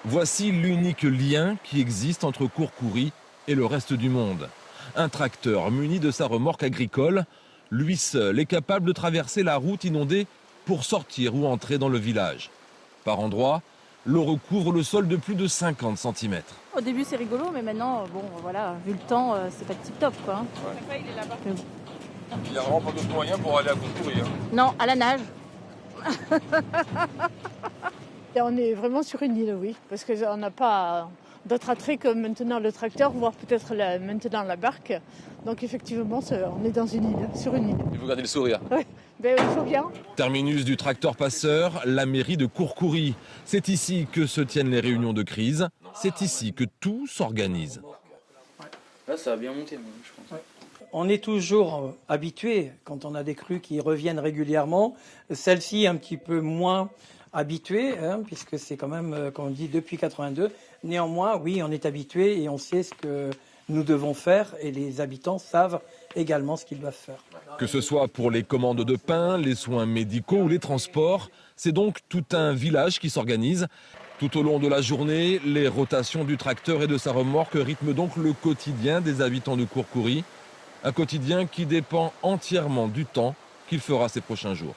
Voici l'unique lien qui existe entre Courcoury et le reste du monde. Un tracteur muni de sa remorque agricole, lui seul est capable de traverser la route inondée pour sortir ou entrer dans le village. Par endroits, l'eau recouvre le sol de plus de 50 cm. Au début c'est rigolo, mais maintenant, bon voilà, vu le temps, c'est pas tip top quoi. Ouais. Il est là-bas. Il n'y a vraiment pas d'autre moyen pour aller à Courcoury. Non, à la nage. Et on est vraiment sur une île, oui, parce qu'on n'a pas d'autre attrait que maintenant le tracteur, voire peut-être maintenant la barque. Donc effectivement, on est dans une île, sur une île. Et vous gardez le sourire. Oui, ben, il faut bien. Terminus du tracteur passeur, la mairie de Courcoury. C'est ici que se tiennent les réunions de crise. C'est ici que tout s'organise. Là, ça a bien monté, je pense. On est toujours habitué quand on a des crues qui reviennent régulièrement. Celle-ci un petit peu moins habituée, puisque c'est quand même, comme on dit, depuis 82. Néanmoins, oui, on est habitué et on sait ce que nous devons faire et les habitants savent également ce qu'ils doivent faire. Que ce soit pour les commandes de pain, les soins médicaux ou les transports, c'est donc tout un village qui s'organise. Tout au long de la journée, les rotations du tracteur et de sa remorque rythment donc le quotidien des habitants de Courcoury. Un quotidien qui dépend entièrement du temps qu'il fera ces prochains jours.